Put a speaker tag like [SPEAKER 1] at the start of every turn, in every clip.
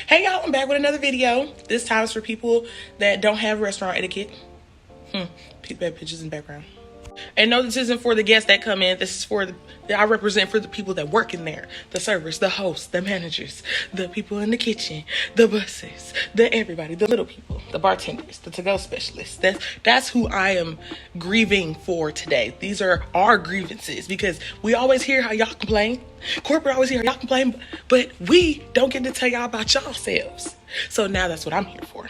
[SPEAKER 1] Hey y'all, I'm back with another video. This time is for people that don't have restaurant etiquette. People have pictures in the background. And no, this isn't for the guests that come in. This is for I represent for the people that work in there. The servers, the hosts, the managers, the people in the kitchen, the buses, the everybody, the little people, the bartenders, the to-go specialists. That's who I am grieving for today. These are our grievances because we always hear how y'all complain. Corporate always hear how y'all complain, but we don't get to tell y'all about yourselves. So now that's what I'm here for.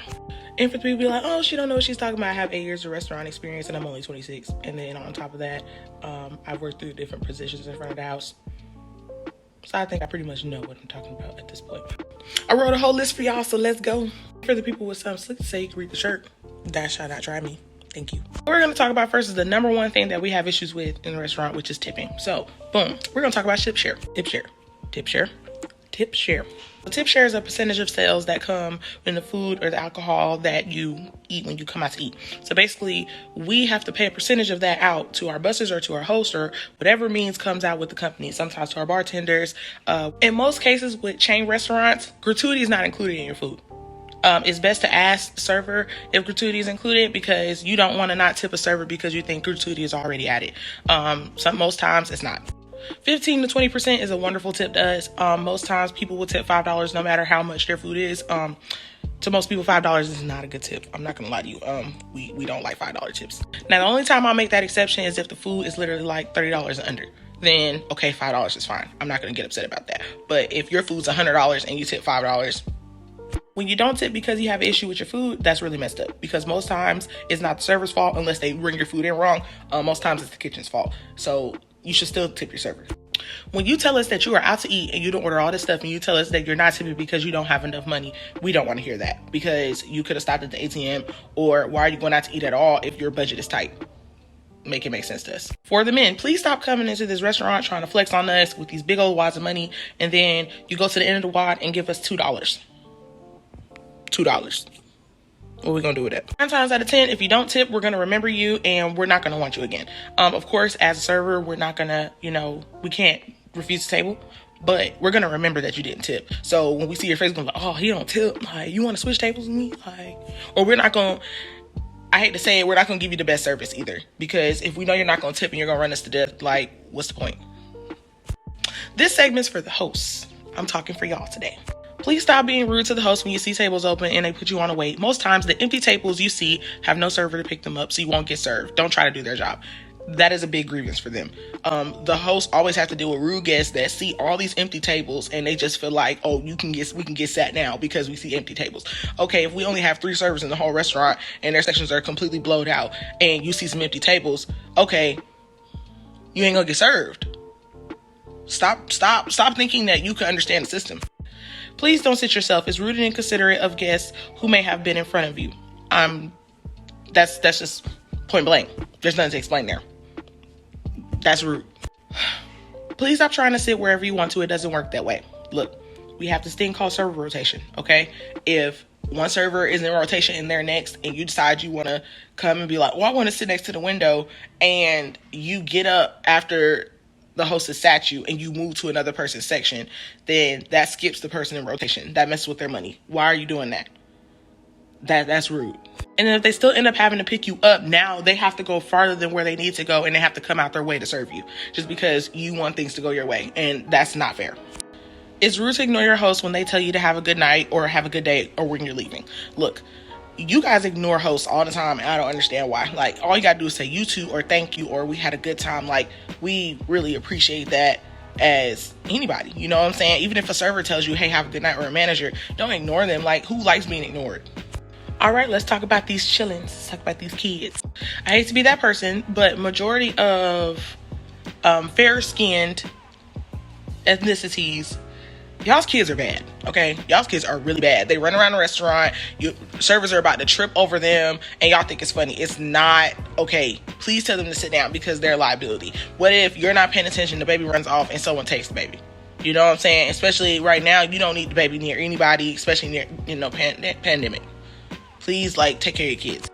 [SPEAKER 1] And for people to be like, oh, she don't know what she's talking about. I have 8 years of restaurant experience and I'm only 26. And then on top of that, I've worked through different positions in front of the house. So I think I pretty much know what I'm talking about at this point. I wrote a whole list for y'all, so let's go. For the people with something slick to say, you can read the shirt. That shall not try me. Thank you. What we're going to talk about first is the number one thing that we have issues with in the restaurant, which is tipping. So, boom. We're going to talk about tip share. Tip share. Tip share. Tip share. The tip share is a percentage of sales that come in the food or the alcohol that you eat when you come out to eat. So basically, we have to pay a percentage of that out to our buses or to our host or whatever means comes out with the company. Sometimes to our bartenders. In most cases with chain restaurants, gratuity is not included in your food. It's best to ask the server if gratuity is included because you don't want to not tip a server because you think gratuity is already added. Most times it's not. 15 to 20% is a wonderful tip to us. Most times people will tip $5 no matter how much their food is. To most people, $5 is not a good tip. I'm not gonna lie to you. We don't like $5 tips. Now, the only time I'll make that exception is if the food is literally like $30 and under. Then, okay, $5 is fine. I'm not gonna get upset about that. But if your food's $100 and you tip $5, when you don't tip because you have an issue with your food, that's really messed up. Because most times it's not the server's fault unless they bring your food in wrong. Most times it's the kitchen's fault. So you should still tip your server. When you tell us that you are out to eat and you don't order all this stuff and you tell us that you're not tipping because you don't have enough money, we don't want to hear that because you could have stopped at the ATM, or why are you going out to eat at all if your budget is tight? Make it make sense to us. For the men, please stop coming into this restaurant trying to flex on us with these big old wads of money and then you go to the end of the wad and give us $2. $2. What are we gonna do with it? 9 times out of 10, if you don't tip, we're gonna remember you and we're not gonna want you again. Of course, as a server, we're not gonna, we can't refuse the table, but we're gonna remember that you didn't tip. So when we see your face going like, oh, he don't tip, like, you wanna switch tables with me? Like, or we're not gonna, I hate to say it, we're not gonna give you the best service either. Because if we know you're not gonna tip and you're gonna run us to death, like, what's the point? This segment's for the hosts. I'm talking for y'all today. Please stop being rude to the host when you see tables open and they put you on a wait. Most times the empty tables you see have no server to pick them up, so you won't get served. Don't try to do their job. That is a big grievance for them. The hosts always have to deal with rude guests that see all these empty tables and they just feel like, oh, we can get sat now because we see empty tables. Okay, if we only have 3 servers in the whole restaurant and their sections are completely blowed out and you see some empty tables, okay, you ain't gonna get served. Stop thinking that you can understand the system. Please don't sit yourself. It's rude and inconsiderate of guests who may have been in front of you. That's just point blank. There's nothing to explain there. That's rude. Please stop trying to sit wherever you want to. It doesn't work that way. Look, we have this thing called server rotation, okay? If one server is in rotation and they're next and you decide you want to come and be like, well, I want to sit next to the window, and you get up after the host has sat you and you move to another person's section, then that skips the person in rotation. That messes with their money. Why are you doing that? That's rude. And then if they still end up having to pick you up, now they have to go farther than where they need to go and they have to come out their way to serve you just because you want things to go your way. And that's not fair. It's rude to ignore your host when they tell you to have a good night or have a good day or when you're leaving. Look, you guys ignore hosts all the time and I don't understand why. Like, all you gotta do is say you too or thank you or we had a good time. Like, we really appreciate that as anybody, you know what I'm saying? Even if a server tells you, hey, have a good night, or a manager, don't ignore them. Like, who likes being ignored? All right, let's talk about these chillins. Let's talk about these kids. I hate to be that person, but majority of fair-skinned ethnicities, y'all's kids are bad, okay? Y'all's kids are really bad. They run around the restaurant, servers are about to trip over them, and y'all think it's funny. It's not okay. Please tell them to sit down because they're a liability. What if you're not paying attention, the baby runs off, and someone takes the baby? You know what I'm saying? Especially right now, you don't need the baby near anybody, especially near, pandemic. Please, take care of your kids.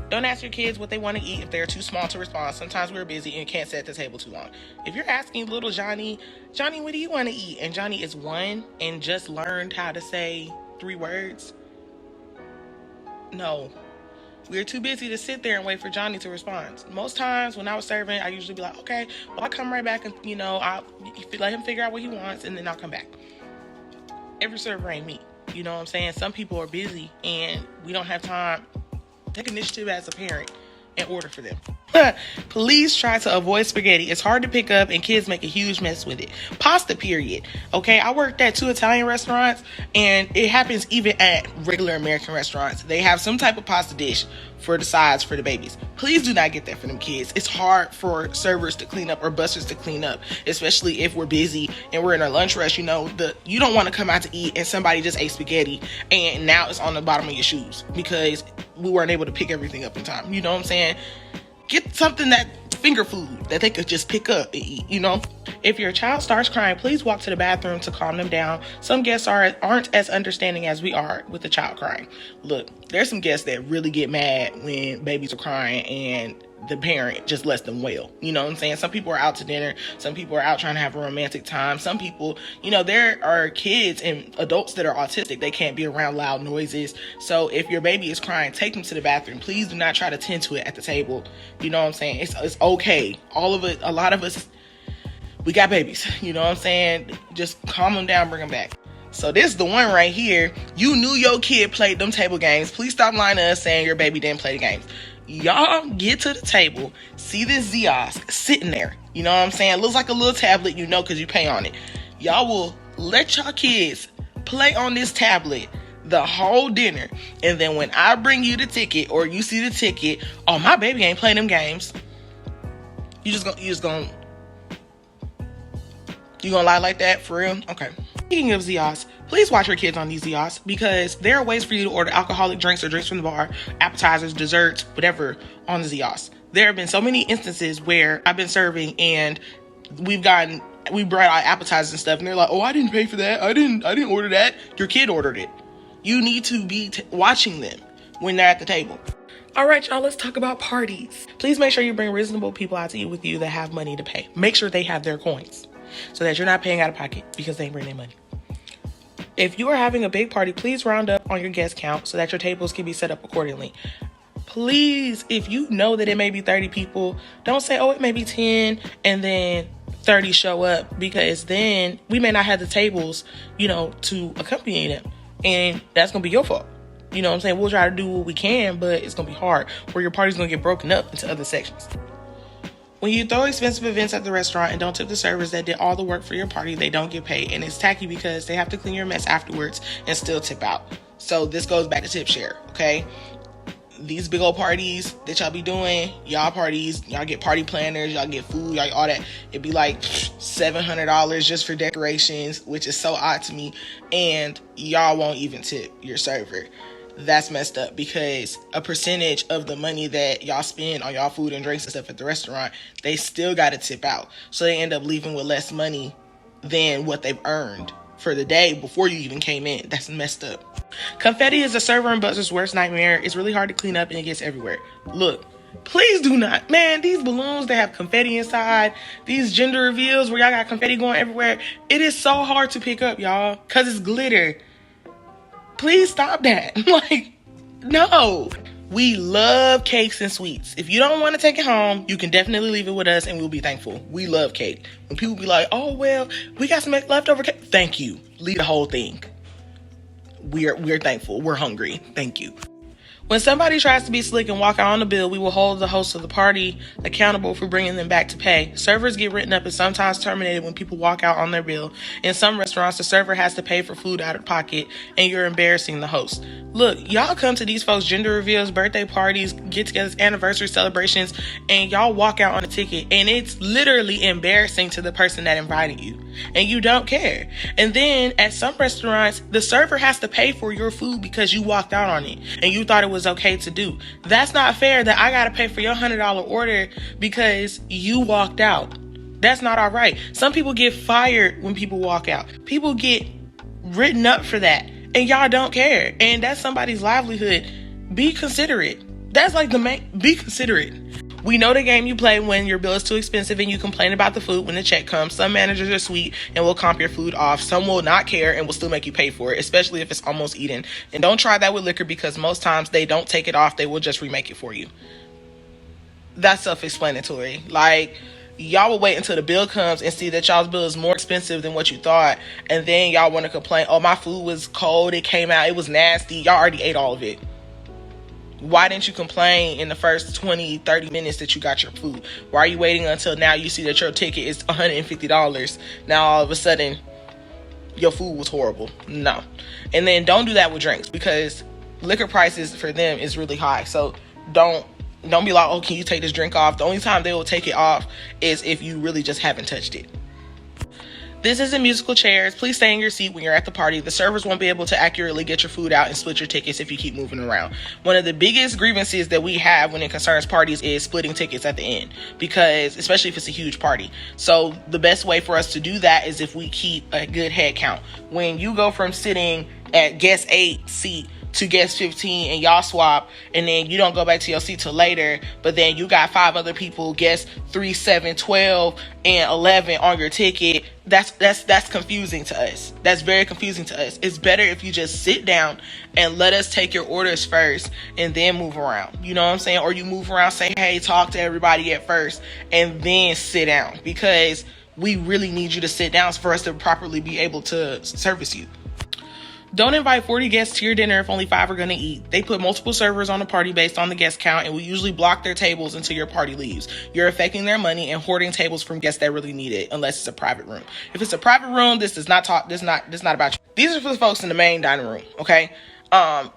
[SPEAKER 1] Don't ask your kids what they want to eat if they're too small to respond. Sometimes we're busy and can't sit at the table too long. If you're asking little Johnny, what do you want to eat? And Johnny is 1 and just learned how to say 3 words. No. We're too busy to sit there and wait for Johnny to respond. Most times when I was serving, I usually be like, okay, well, I'll come right back and, I'll let him figure out what he wants and then I'll come back. Every server ain't me. You know what I'm saying? Some people are busy and we don't have time. Take initiative as a parent and order for them. Please try to avoid spaghetti. It's hard to pick up and kids make a huge mess with it. Pasta, period. Okay, I worked at 2 Italian restaurants and it happens even at regular American restaurants. They have some type of pasta dish for the sides for the babies. Please do not get that for them kids. It's hard for servers to clean up or busters to clean up, especially if we're busy and we're in our lunch rush. You don't want to come out to eat and somebody just ate spaghetti and now it's on the bottom of your shoes because we weren't able to pick everything up in time. You know what I'm saying? Get something that finger food that they could just pick up and eat, If your child starts crying, please walk to the bathroom to calm them down. Some guests aren't as understanding as we are with the child crying. Look, there's some guests that really get mad when babies are crying and the parent just lets them wail. You know what I'm saying? Some people are out to dinner. Some people are out trying to have a romantic time. Some people, there are kids and adults that are autistic. They can't be around loud noises. So if your baby is crying, take them to the bathroom. Please do not try to tend to it at the table. You know what I'm saying? It's okay. All of it, a lot of us, we got babies. You know what I'm saying? Just calm them down, bring them back. So this is the one right here. You knew your kid played them table games. Please stop lying to us saying your baby didn't play the games. Y'all get to the table, see this Ziosk sitting there. You know what I'm saying? It looks like a little tablet, because you pay on it. Y'all will let y'all kids play on this tablet the whole dinner. And then when I bring you the ticket or you see the ticket, oh, my baby ain't playing them games. You gonna lie like that for real? Okay. Speaking of Ziosk, please watch your kids on these Ziosk because there are ways for you to order alcoholic drinks or drinks from the bar, appetizers, desserts, whatever on the Ziosk. There have been so many instances where I've been serving and we brought out appetizers and stuff and they're like, oh, I didn't pay for that. I didn't order that. Your kid ordered it. You need to be watching them when they're at the table. All right, y'all, let's talk about parties. Please make sure you bring reasonable people out to eat with you that have money to pay. Make sure they have their coins so that you're not paying out of pocket because they ain't bring their money. If you are having a big party, please round up on your guest count so that your tables can be set up accordingly. Please, if you know that it may be 30 people, don't say, oh, it may be 10 and then 30 show up because then we may not have the tables, to accompany them. And that's going to be your fault. You know what I'm saying? We'll try to do what we can, but it's going to be hard where your party's going to get broken up into other sections. When you throw expensive events at the restaurant and don't tip the servers that did all the work for your party, they don't get paid. And it's tacky because they have to clean your mess afterwards and still tip out. So this goes back to tip share, okay? These big old parties that y'all be doing, y'all parties, y'all get party planners, y'all get food, y'all all that. It'd be like $700 just for decorations, which is so odd to me. And y'all won't even tip your server. That's messed up because a percentage of the money that y'all spend on y'all food and drinks and stuff at the restaurant, they still got to tip out. So they end up leaving with less money than what they've earned for the day before you even came in. That's messed up. Confetti is a server and buzzer's worst nightmare. It's really hard to clean up and it gets everywhere. Look, please do not. Man, these balloons that have confetti inside, these gender reveals where y'all got confetti going everywhere, it is so hard to pick up, y'all, because it's glitter. Please stop that. No. We love cakes and sweets. If you don't want to take it home, you can definitely leave it with us and we'll be thankful. We love cake. When people be like, oh, well, we got some leftover cake. Thank you. Leave the whole thing. We're thankful. We're hungry. Thank you. When somebody tries to be slick and walk out on the bill, we will hold the host of the party accountable for bringing them back to pay. Servers get written up and sometimes terminated when people walk out on their bill. In some restaurants, the server has to pay for food out of pocket and you're embarrassing the host. Look, y'all come to these folks' gender reveals, birthday parties, get-togethers, anniversary celebrations, and y'all walk out on a ticket and it's literally embarrassing to the person that invited you. And you don't care. And then at some restaurants, the server has to pay for your food because you walked out on it and you thought it was okay to do. That's not fair that I gotta pay for your $100 order because you walked out. That's not all right. Some people get fired when people walk out. People get written up for that and y'all don't care. And that's somebody's livelihood. Be considerate. That's like be considerate. We know the game you play when your bill is too expensive and you complain about the food when the check comes. Some managers are sweet and will comp your food off. Some will not care and will still make you pay for it, especially if it's almost eaten. And don't try that with liquor, because most times they don't take it off. They will just remake it for you. That's self-explanatory. Like, y'all will wait until the bill comes and see that y'all's bill is more expensive than what you thought, and then y'all want to complain, oh, my food was cold, it came out, it was nasty. Y'all already ate all of it. Why didn't you complain in the first 20, 30 minutes that you got your food? Why are you waiting until now you see that your ticket is $150? Now all of a sudden your food was horrible. No. And then don't do that with drinks, because liquor prices for them is really high. So don't be like, oh, can you take this drink off? The only time they will take it off is if you really just haven't touched it. This isn't musical chairs. Please stay in your seat when you're at the party. The servers won't be able to accurately get your food out and split your tickets if you keep moving around. One of the biggest grievances that we have when it concerns parties is splitting tickets at the end, because especially if it's a huge party. So the best way for us to do that is if we keep a good head count. When you go from sitting at guest 8 seat to guest 15 and y'all swap, and then you don't go back to your seat till later, but then you got 5 other people, guest 3, 7, 12, and 11 on your ticket, that's confusing to us. That's very confusing to us. It's better if you just sit down and let us take your orders first and then move around. You know what I'm saying? Or you move around, say, hey, talk to everybody at first and then sit down, because we really need you to sit down for us to properly be able to service you. Don't invite 40 guests to your dinner if only 5 are going to eat. They put multiple servers on the party based on the guest count and will usually block their tables until your party leaves. You're affecting their money and hoarding tables from guests that really need it, unless it's a private room. If it's a private room, this is not about you. These are for the folks in the main dining room, okay?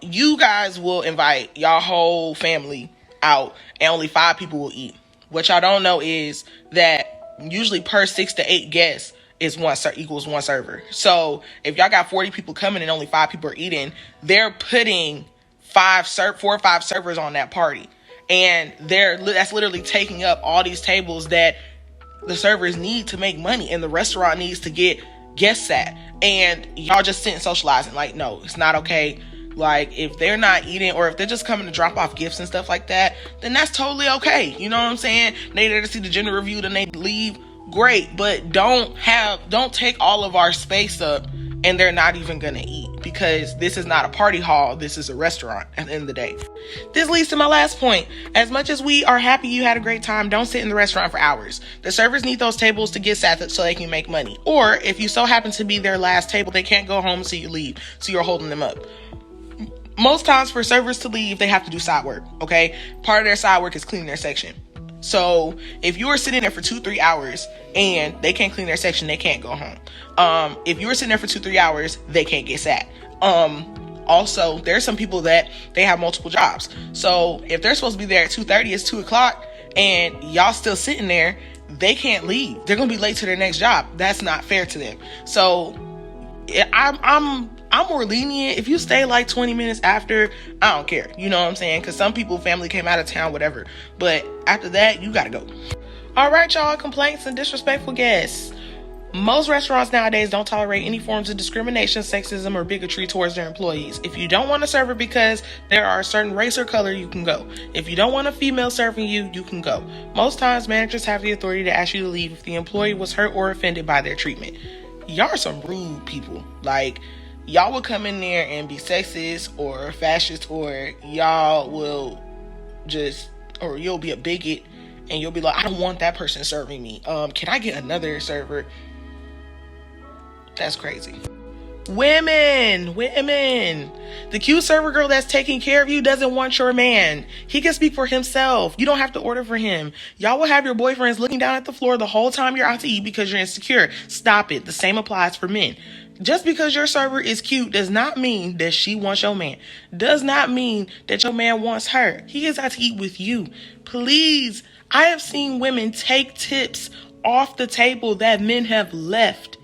[SPEAKER 1] You guys will invite y'all whole family out and only 5 people will eat. What y'all don't know is that usually per 6 to 8 guests equals 1 server. So if y'all got 40 people coming and only 5 people are eating, they're putting 4 or 5 servers on that party, and that's literally taking up all these tables that the servers need to make money and the restaurant needs to get guests at. And y'all just sitting socializing. Like, no, it's not okay. Like, if they're not eating, or if they're just coming to drop off gifts and stuff like that, then that's totally okay. You know what I'm saying? They there to see the gender review, then they leave. Great, but don't take all of our space up and they're not even gonna eat, because this is not a party hall, this is a restaurant at the end of the day. This leads to my last point. As much as we are happy you had a great time, don't sit in the restaurant for hours. The servers need those tables to get sat so they can make money. Or if you so happen to be their last table, they can't go home until you leave, so you're holding them up. Most times for servers to leave, they have to do side work, okay? Part of their side work is cleaning their section. So if you are sitting there for 2-3 hours and they can't clean their section, they can't go home. If you were sitting there for 2-3 hours, they can't get sat. Also, there's some people that they have multiple jobs. So if they're supposed to be there at 2:30, it's 2:00, and y'all still sitting there, they can't leave. They're gonna be late to their next job. That's not fair to them. So I'm more lenient. If you stay like 20 minutes after, I don't care. You know what I'm saying? Because some people, family came out of town, whatever. But after that, you gotta go. All right, y'all. Complaints and disrespectful guests. Most restaurants nowadays don't tolerate any forms of discrimination, sexism, or bigotry towards their employees. If you don't want a server because there are a certain race or color, you can go. If you don't want a female serving you, you can go. Most times, managers have the authority to ask you to leave if the employee was hurt or offended by their treatment. Y'all are some rude people. Like, y'all will come in there and be sexist or fascist, or y'all will or you'll be a bigot and you'll be like, I don't want that person serving me. Can I get another server? That's crazy. Women. The cute server girl that's taking care of you doesn't want your man. He can speak for himself. You don't have to order for him. Y'all will have your boyfriends looking down at the floor the whole time you're out to eat because you're insecure. Stop it. The same applies for men. Just because your server is cute does not mean that she wants your man. Does not mean that your man wants her. He is out to eat with you. Please. I have seen women take tips off the table that men have left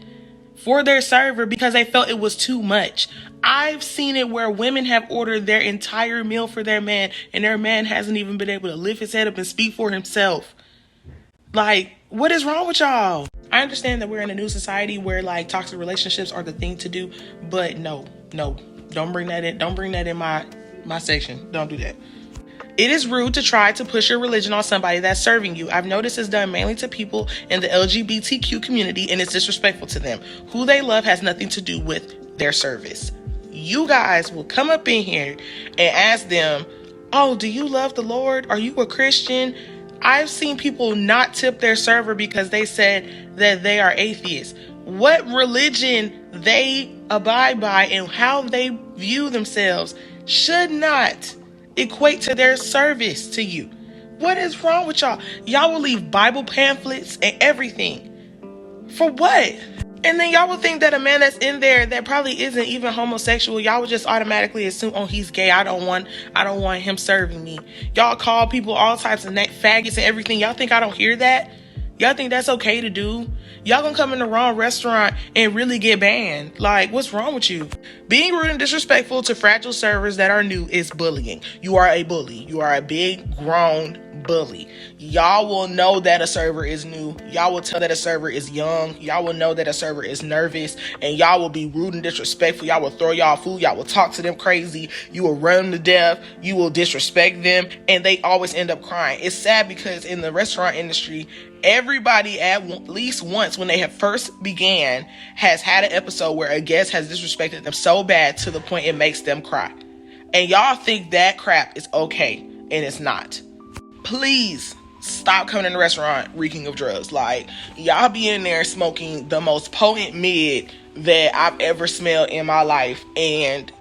[SPEAKER 1] for their server because they felt it was too much. I've seen it where women have ordered their entire meal for their man and their man hasn't even been able to lift his head up and speak for himself. Like, what is wrong with y'all? I understand that we're in a new society where like toxic relationships are the thing to do, but no, don't bring that in. Don't bring that in my section. Don't do that. It is rude to try to push your religion on somebody that's serving you. I've noticed it's done mainly to people in the LGBTQ community, and it's disrespectful to them. Who they love has nothing to do with their service. You guys will come up in here and ask them, oh, do you love the Lord? Are you a Christian? I've seen people not tip their server because they said that they are atheists. What religion they abide by and how they view themselves should not equate to their service to you. What is wrong with y'all? Y'all will leave Bible pamphlets and everything. For what? And then y'all will think that a man that's in there that probably isn't even homosexual, y'all would just automatically assume, oh, he's gay. I don't want him serving me. Y'all call people all types of faggots and everything. Y'all think I don't hear that? Y'all think that's okay to do? Y'all gonna come in the wrong restaurant and really get banned. Like, what's wrong with you? Being rude and disrespectful to fragile servers that are new is bullying. You are a bully. You are a big, grown bully. Y'all will know that a server is new. Y'all will tell that a server is young. Y'all will know that a server is nervous. And y'all will be rude and disrespectful. Y'all will throw y'all food. Y'all will talk to them crazy. You will run them to death. You will disrespect them. And they always end up crying. It's sad because in the restaurant industry, everybody at least once when they have first began has had an episode where a guest has disrespected them so bad to the point it makes them cry. And y'all think that crap is okay, and it's not. Please stop coming in the restaurant reeking of drugs. Like, y'all be in there smoking the most potent mid that I've ever smelled in my life, and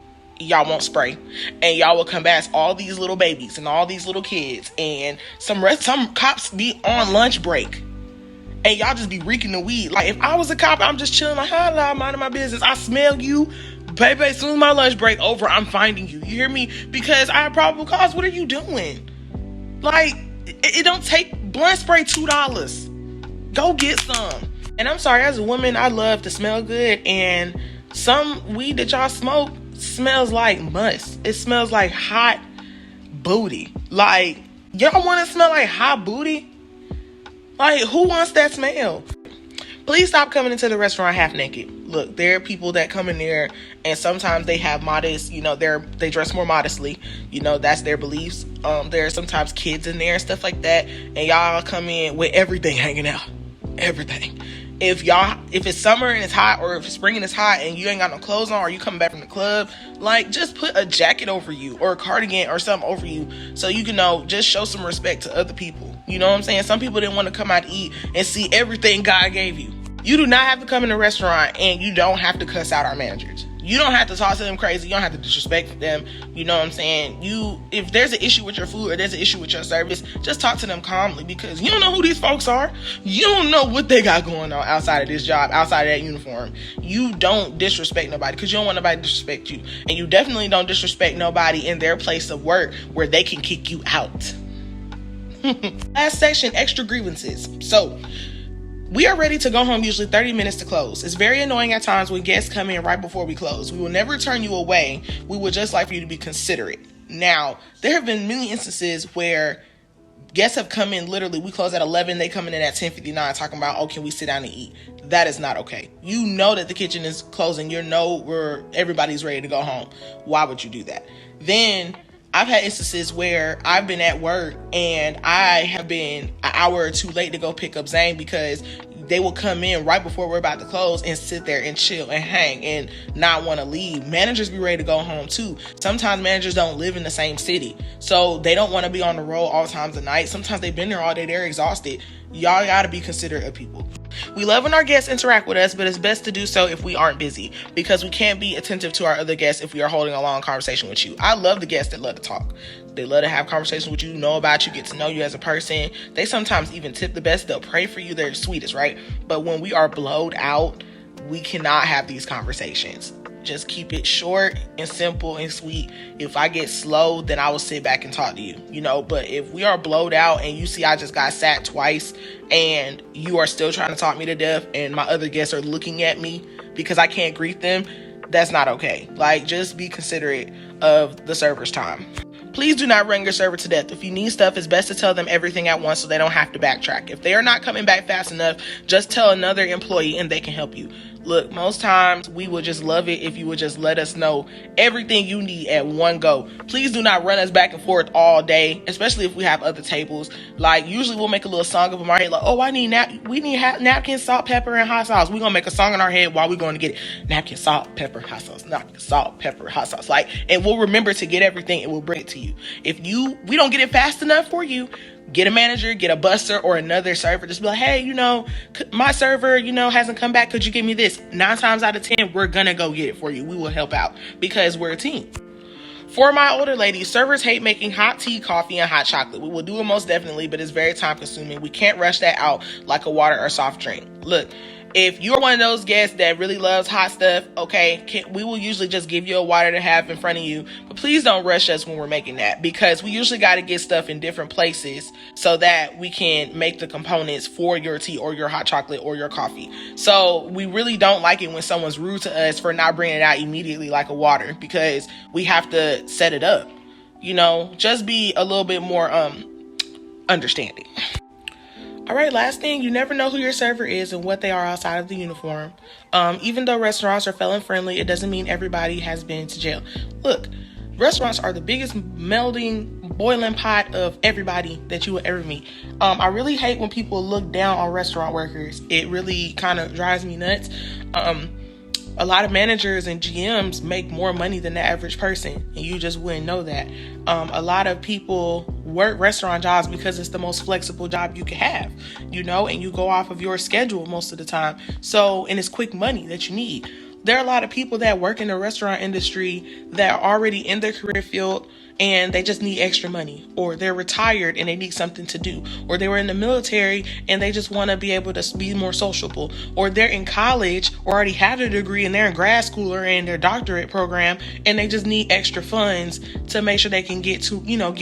[SPEAKER 1] y'all won't spray, and y'all will come back all these little babies and all these little kids, and some cops be on lunch break, and y'all just be reeking the weed. Like, if I was a cop, I'm just chilling like, hello, I'm minding my business. I smell you, baby. As soon as my lunch break over, I'm finding you. You hear me? Because I have probable cause. What are you doing? Like, it don't take blunt spray $2. Go get some. And I'm sorry, as a woman, I love to smell good, and some weed that y'all smoke smells like must. It smells like hot booty. Like, y'all want to smell like hot booty? Like, who wants that smell? Please stop coming into the restaurant half naked. Look, there are people that come in there and sometimes they have modest, they dress more modestly. That's their beliefs. There are sometimes kids in there and stuff like that. And y'all come in with everything hanging out. Everything. If it's summer and it's hot, or if it's spring and it's hot and you ain't got no clothes on, or you coming back from the club, like, just put a jacket over you or a cardigan or something over you so you can just show some respect to other people. You know what I'm saying? Some people didn't want to come out to eat and see everything God gave you. You do not have to come in a restaurant, and you don't have to cuss out our managers. You don't have to talk to them crazy. You don't have to disrespect them. You know what I'm saying? If there's an issue with your food or there's an issue with your service, just talk to them calmly, because you don't know who these folks are. You don't know what they got going on outside of this job, outside of that uniform. You don't disrespect nobody because you don't want nobody to disrespect you. And you definitely don't disrespect nobody in their place of work where they can kick you out. Last section, extra grievances. So, we are ready to go home usually 30 minutes to close. It's very annoying at times when guests come in right before we close. We will never turn you away. We would just like for you to be considerate. Now, there have been many instances where guests have come in, literally, we close at 11, they come in at 10:59 talking about, oh, can we sit down and eat? That is not okay. You know that the kitchen is closing. You know where everybody's ready to go home. Why would you do that? Then I've had instances where I've been at work and I have been an hour or two late to go pick up Zane because they will come in right before we're about to close and sit there and chill and hang and not want to leave. Managers be ready to go home too. Sometimes managers don't live in the same city, so they don't want to be on the road all times of night. Sometimes they've been there all day. They're exhausted. Y'all got to be considerate of people. We love when our guests interact with us, but it's best to do so if we aren't busy, because we can't be attentive to our other guests if we are holding a long conversation with you. I love the guests that love to talk. They love to have conversations with you, know about you, get to know you as a person. They sometimes even tip the best. They'll pray for you. They're the sweetest, right? But when we are blowed out, we cannot have these conversations. Just keep it short and simple and sweet. If I get slow, then I will sit back and talk to you, but if we are blowed out and you see I just got sat twice and you are still trying to talk me to death and my other guests are looking at me because I can't greet them, that's not okay. Like, just be considerate of the server's time. Please do not run your server to death. If you need stuff, it's best to tell them everything at once so they don't have to backtrack. If they are not coming back fast enough, just tell another employee and they can help you. Look, most times we would just love it if you would just let us know everything you need at one go. Please do not run us back and forth all day, especially if we have other tables. Like, usually we'll make a little song up in our head, like, oh, we need napkins, salt, pepper, and hot sauce. We're going to make a song in our head while we're going to get it. Napkin, salt, pepper, hot sauce. Napkin, salt, pepper, hot sauce. Like, and we'll remember to get everything and we'll bring it to you. If we don't get it fast enough for you, get a manager, get a buster or another server. Just be like, hey, my server, hasn't come back. Could you give me this? 9 times out of 10, we're going to go get it for you. We will help out because we're a team. For my older ladies, servers hate making hot tea, coffee, and hot chocolate. We will do it most definitely, but it's very time consuming. We can't rush that out like a water or soft drink. Look, if you're one of those guests that really loves hot stuff, okay, we will usually just give you a water to have in front of you. But please don't rush us when we're making that, because we usually got to get stuff in different places so that we can make the components for your tea or your hot chocolate or your coffee. So we really don't like it when someone's rude to us for not bringing it out immediately like a water, because we have to set it up. Just be a little bit more understanding. All right, last thing, you never know who your server is and what they are outside of the uniform. Even though restaurants are felon friendly, it doesn't mean everybody has been to jail. Look, restaurants are the biggest melding, boiling pot of everybody that you will ever meet. I really hate when people look down on restaurant workers. It really kind of drives me nuts. A lot of managers and GMs make more money than the average person, and you just wouldn't know that. A lot of people work restaurant jobs because it's the most flexible job you can have, and you go off of your schedule most of the time. So, and it's quick money that you need. There are a lot of people that work in the restaurant industry that are already in their career field and they just need extra money, or they're retired and they need something to do, or they were in the military and they just want to be able to be more sociable, or they're in college or already have a degree and they're in grad school or in their doctorate program and they just need extra funds to make sure they can get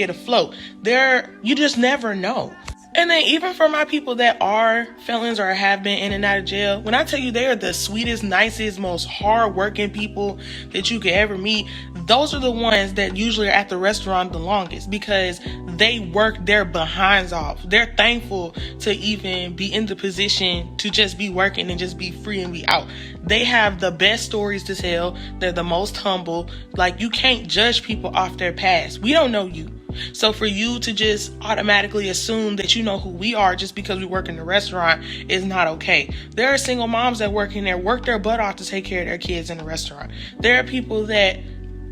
[SPEAKER 1] afloat. You just never know. And then even for my people that are felons or have been in and out of jail, when I tell you they are the sweetest, nicest, most hardworking people that you could ever meet, those are the ones that usually are at the restaurant the longest, because they work their behinds off. They're thankful to even be in the position to just be working and just be free and be out. They have the best stories to tell. They're the most humble. Like, you can't judge people off their past. We don't know you. So for you to just automatically assume that you know who we are just because we work in the restaurant is not okay. There are single moms that work in there, work their butt off to take care of their kids in the restaurant. There are people that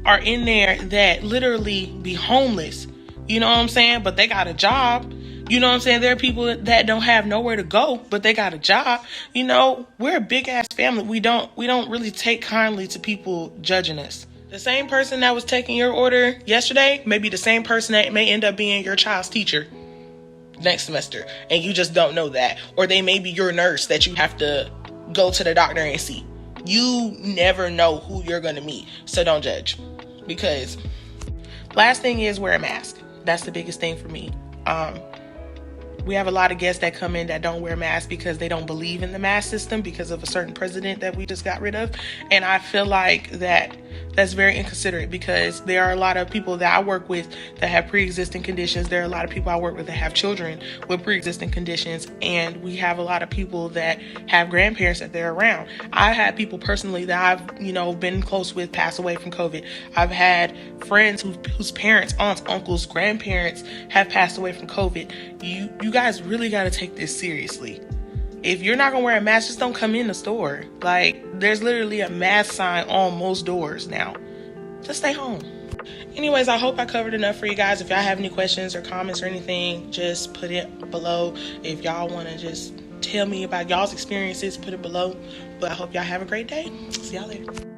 [SPEAKER 1] are in there that literally be homeless, but they got a job. There are people that don't have nowhere to go, but they got a job. We're a big ass family. We don't really take kindly to people judging us. The same person that was taking your order yesterday may be the same person that may end up being your child's teacher next semester, and you just don't know that. Or they may be your nurse that you have to go to the doctor and see. You never know who you're going to meet, so don't judge. Because last thing is, wear a mask. That's the biggest thing for me. We have a lot of guests that come in that don't wear masks because they don't believe in the mask system because of a certain president that we just got rid of. And I feel like that's very inconsiderate, because there are a lot of people that I work with that have pre-existing conditions. There are a lot of people I work with that have children with pre-existing conditions. And we have a lot of people that have grandparents that they're around. I've had people personally that I've, been close with pass away from COVID. I've had friends whose parents, aunts, uncles, grandparents have passed away from COVID. You guys really got to take this seriously. If you're not going to wear a mask, just don't come in the store. Like, there's literally a mask sign on most doors now. Just stay home. Anyways, I hope I covered enough for you guys. If y'all have any questions or comments or anything, just put it below. If y'all want to just tell me about y'all's experiences, put it below. But I hope y'all have a great day. See y'all later.